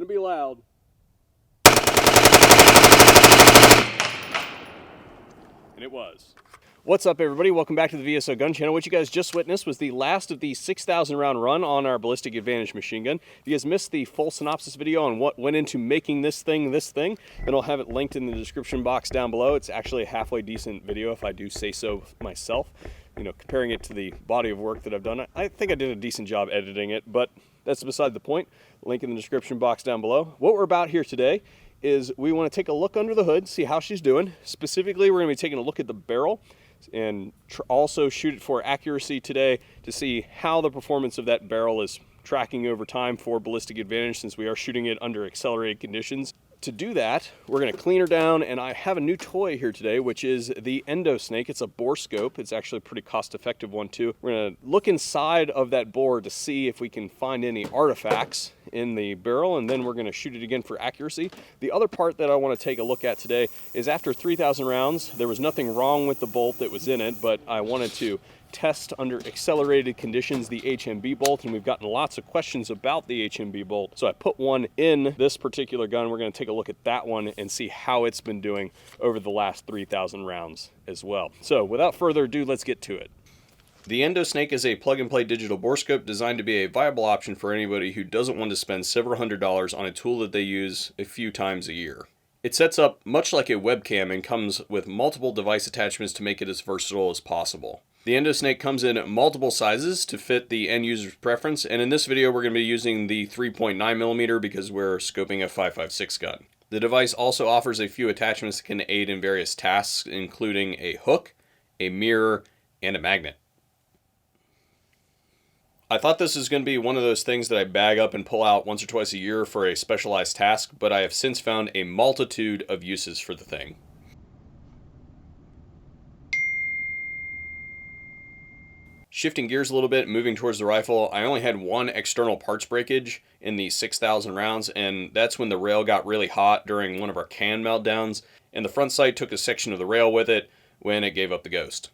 Gonna be loud. And it was. What's up, everybody? Welcome back to the VSO Gun Channel. What you guys just witnessed was the last of the 6,000 round run on our Ballistic Advantage machine gun. If you guys missed the full synopsis video on what went into making this thing, then I'll have it linked in the description box down below. It's actually a halfway decent video, if I do say so myself. You know, comparing it to the body of work that I've done, I think I did a decent job editing it, but that's beside the point. Link in the description box down below. What we're about here today is we want to take a look under the hood, see how she's doing. Specifically, we're going to be taking a look at the barrel and also shoot it for accuracy today to see how the performance of that barrel is tracking over time for Ballistic Advantage, since we are shooting it under accelerated conditions. To do that, we're going to clean her down, and I have a new toy here today, which is the endo snake. It's a bore scope. It's actually a pretty cost-effective one too. We're going to look inside of that bore to see if we can find any artifacts in the barrel, and then we're going to shoot it again for accuracy. The other part that I want to take a look at today is after 3,000 rounds, there was nothing wrong with the bolt that was in it, but I wanted to test under accelerated conditions the HMB bolt, and we've gotten lots of questions about the HMB bolt. So I put one in this particular gun. We're going to take a look at that one and see how it's been doing over the last 3,000 rounds as well. So without further ado, let's get to it. The Endo Snake is a plug-and-play digital bore scope designed to be a viable option for anybody who doesn't want to spend several $100s on a tool that they use a few times a year. It sets up much like a webcam and comes with multiple device attachments to make it as versatile as possible. The Endo Snake comes in multiple sizes to fit the end user's preference, and in this video we're going to be using the 3.9mm because we're scoping a 5.56 gun. The device also offers a few attachments that can aid in various tasks, including a hook, a mirror, and a magnet. I thought this was going to be one of those things that I bag up and pull out once or twice a year for a specialized task, but I have since found a multitude of uses for the thing. Shifting gears a little bit, moving towards the rifle, I only had one external parts breakage in the 6,000 rounds, and that's when the rail got really hot during one of our can meltdowns, and the front sight took a section of the rail with it when it gave up the ghost.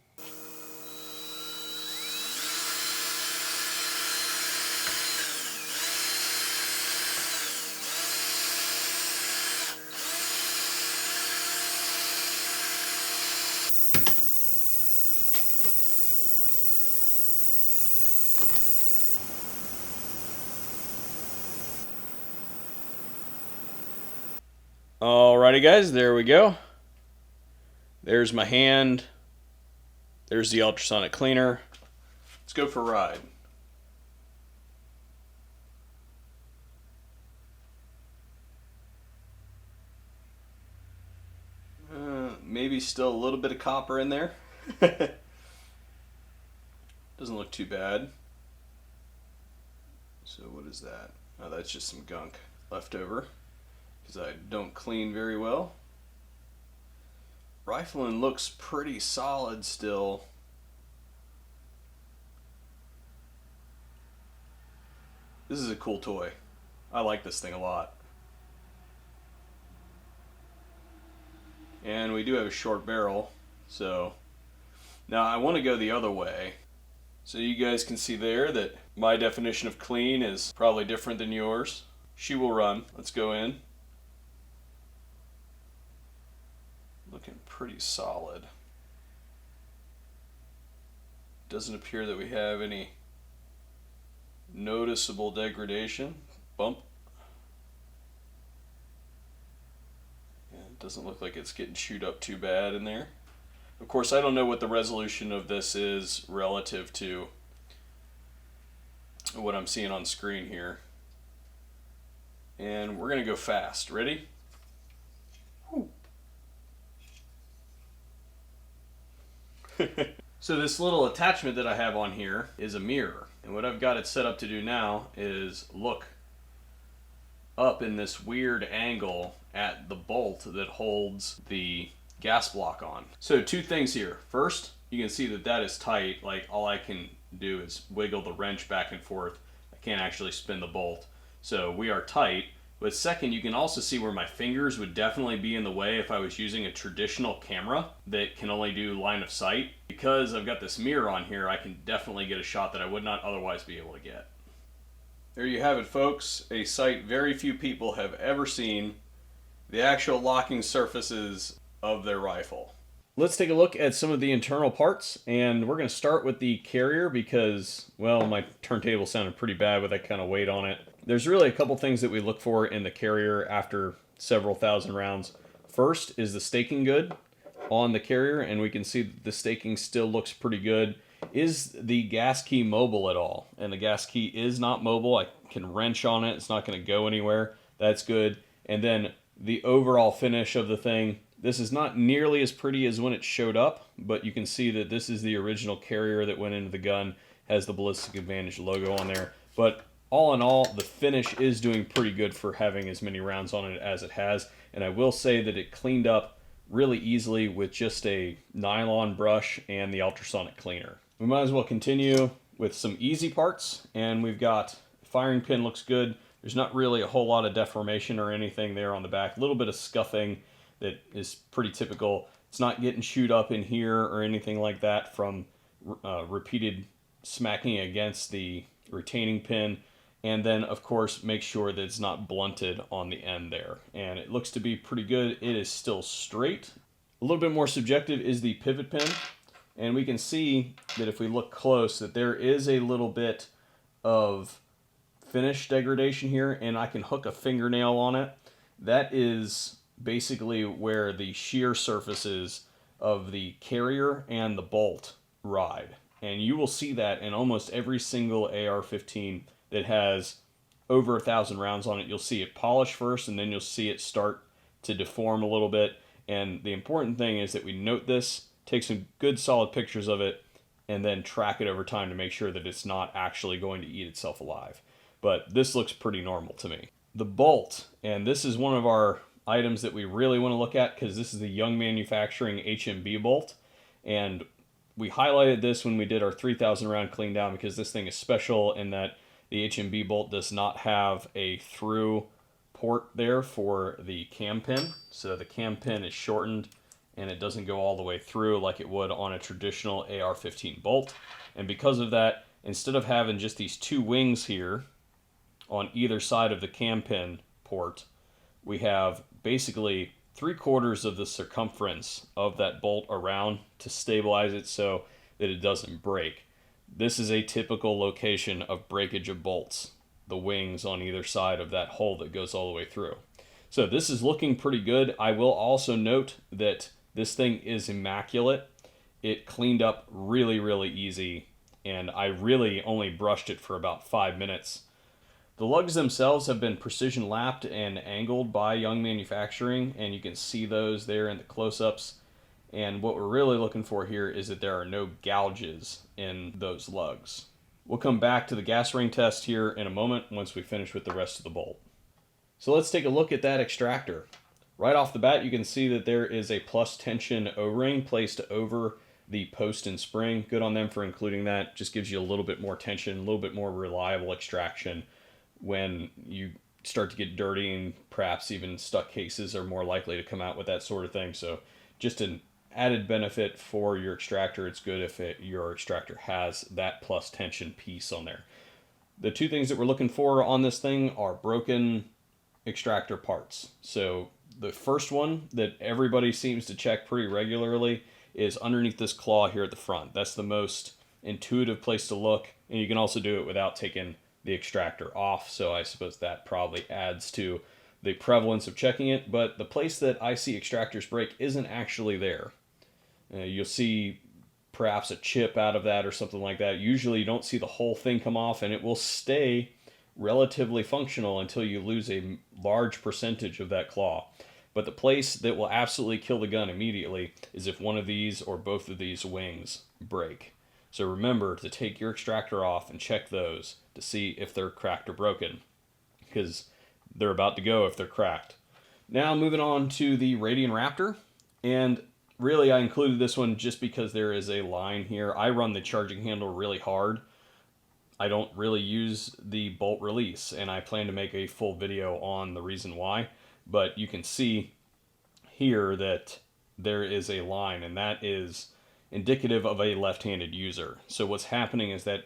Alrighty guys, there we go. There's my hand. There's the ultrasonic cleaner. Let's go for a ride. Maybe still a little bit of copper in there. Doesn't look too bad. So what is that? Oh, that's just some gunk left over, because I don't clean very well. Rifling looks pretty solid still. This is a cool toy. I like this thing a lot. And we do have a short barrel, so now I want to go the other way. So you guys can see there that my definition of clean is probably different than yours. She will run. Let's go in. Looking pretty solid. Doesn't appear that we have any noticeable degradation. Bump. Yeah, it doesn't look like it's getting chewed up too bad in there. Of course, I don't know what the resolution of this is relative to what I'm seeing on screen here. And we're going to go fast. Ready? So this little attachment that I have on here is a mirror. And what I've got it set up to do now is look up in this weird angle at the bolt that holds the gas block on. So two things here. First, you can see that that is tight. Like, all I can do is wiggle the wrench back and forth. I can't actually spin the bolt. So we are tight. But second, you can also see where my fingers would definitely be in the way if I was using a traditional camera that can only do line of sight. Because I've got this mirror on here, I can definitely get a shot that I would not otherwise be able to get. There you have it, folks. A sight very few people have ever seen. The actual locking surfaces of their rifle. Let's take a look at some of the internal parts, and we're going to start with the carrier because, well, my turntable sounded pretty bad with that kind of weight on it. There's really a couple things that we look for in the carrier after several thousand rounds. First is the staking good on the carrier, and we can see that the staking still looks pretty good. Is the gas key mobile at all? And the gas key is not mobile. I can wrench on it. It's not going to go anywhere. That's good. And then the overall finish of the thing. This is not nearly as pretty as when it showed up, but you can see that this is the original carrier that went into the gun. Has the Ballistic Advantage logo on there. But all in all, the finish is doing pretty good for having as many rounds on it as it has. And I will say that it cleaned up really easily with just a nylon brush and the ultrasonic cleaner. We might as well continue with some easy parts, and we've got firing pin looks good. There's not really a whole lot of deformation or anything there on the back. A little bit of scuffing that is pretty typical. It's not getting chewed up in here or anything like that from repeated smacking against the retaining pin. And then, of course, make sure that it's not blunted on the end there. And it looks to be pretty good. It is still straight. A little bit more subjective is the pivot pin. And we can see that if we look close, that there is a little bit of finish degradation here, and I can hook a fingernail on it. That is basically where the shear surfaces of the carrier and the bolt ride. And you will see that in almost every single AR-15 that has over 1,000 rounds on it. You'll see it polish first, and then you'll see it start to deform a little bit. And the important thing is that we note this, take some good solid pictures of it, and then track it over time to make sure that it's not actually going to eat itself alive. But this looks pretty normal to me. The bolt, and this is one of our items that we really want to look at because this is the Young Manufacturing HMB bolt. And we highlighted this when we did our 3,000 round clean down because this thing is special in that the HMB bolt does not have a through port there for the cam pin. So the cam pin is shortened and it doesn't go all the way through like it would on a traditional AR-15 bolt. And because of that, instead of having just these two wings here on either side of the cam pin port, we have basically 3/4 of the circumference of that bolt around to stabilize it so that it doesn't break. This is a typical location of breakage of bolts, the wings on either side of that hole that goes all the way through. So this is looking pretty good. I will also note that this thing is immaculate. It cleaned up really, really easy, and I really only brushed it for about 5 minutes. The lugs themselves have been precision lapped and angled by Young Manufacturing, and you can see those there in the close-ups. And what we're really looking for here is that there are no gouges in those lugs. We'll come back to the gas ring test here in a moment once we finish with the rest of the bolt. So let's take a look at that extractor. Right off the bat, you can see that there is a plus tension O-ring placed over the post and spring. Good on them for including that. Just gives you a little bit more tension, a little bit more reliable extraction when you start to get dirty, and perhaps even stuck cases are more likely to come out with that sort of thing. So just an added benefit for your extractor. It's good if your extractor has that plus tension piece on there. The two things that we're looking for on this thing are broken extractor parts. So the first one that everybody seems to check pretty regularly is underneath this claw here at the front. That's the most intuitive place to look, and you can also do it without taking the extractor off, so I suppose that probably adds to the prevalence of checking it. But the place that I see extractors break isn't actually there. You'll see perhaps a chip out of that or something like that. Usually you don't see the whole thing come off, and it will stay relatively functional until you lose a large percentage of that claw. But the place that will absolutely kill the gun immediately is if one of these or both of these wings break. So remember to take your extractor off and check those to see if they're cracked or broken, because they're about to go if they're cracked. Now moving on to the Radian Raptor, and really I included this one just because there is a line here. I run the charging handle really hard. I don't really use the bolt release, and I plan to make a full video on the reason why. But you can see here that there is a line, and that is indicative of a left-handed user. So what's happening is that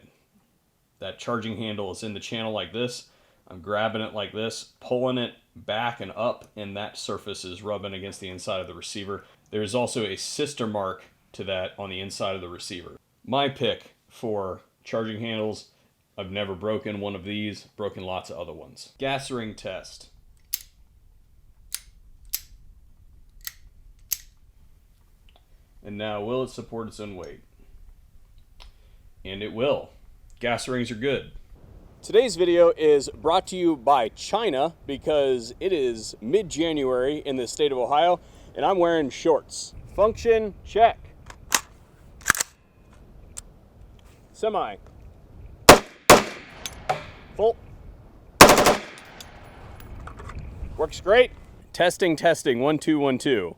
that charging handle is in the channel like this, I'm grabbing it like this, pulling it back and up, and that surface is rubbing against the inside of the receiver. There is also a sister mark to that on the inside of the receiver. My pick for charging handles, I've never broken one of these, broken lots of other ones. Gas ring test. And now, will it support its own weight? And it will. Gas rings are good. Today's video is brought to you by China because it is mid-January in the state of Ohio and I'm wearing shorts. Function, check. Semi. Full. Works great. Testing, 1 2 1 2.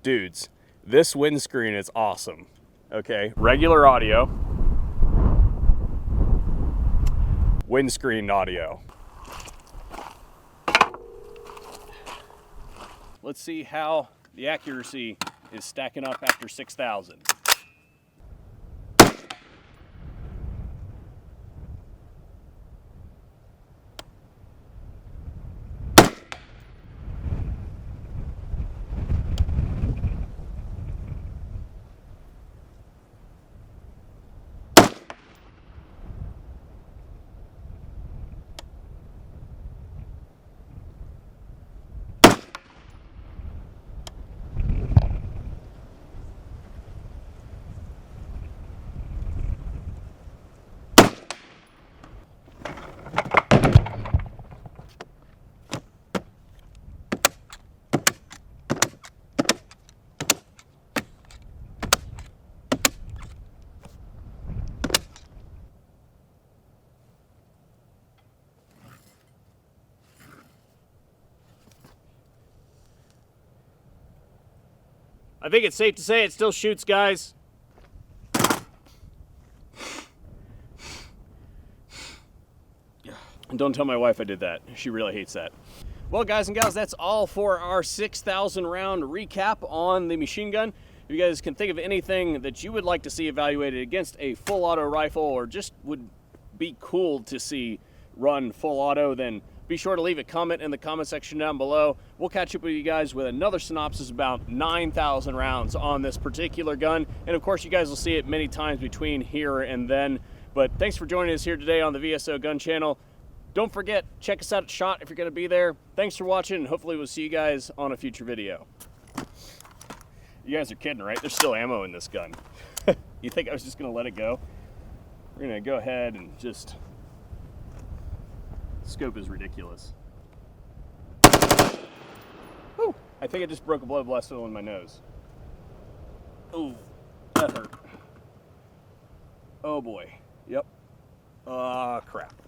Dudes, this windscreen is awesome. Okay, regular audio. Windscreen audio. Let's see how the accuracy is stacking up after 6,000. I think it's safe to say it still shoots, guys. And don't tell my wife I did that. She really hates that. Well, guys and gals, that's all for our 6,000 round recap on the machine gun. If you guys can think of anything that you would like to see evaluated against a full auto rifle or just would be cool to see run full auto, then be sure to leave a comment in the comment section down below. We'll catch up with you guys with another synopsis about 9,000 rounds on this particular gun. And of course, you guys will see it many times between here and then. But thanks for joining us here today on the VSO Gun Channel. Don't forget, check us out at SHOT if you're going to be there. Thanks for watching, and hopefully we'll see you guys on a future video. You guys are kidding, right? There's still ammo in this gun. You think I was just going to let it go? We're going to go ahead and just... Scope is ridiculous. Whew. I think I just broke a blood vessel in my nose. Ooh, that hurt. Oh boy. Yep. Crap.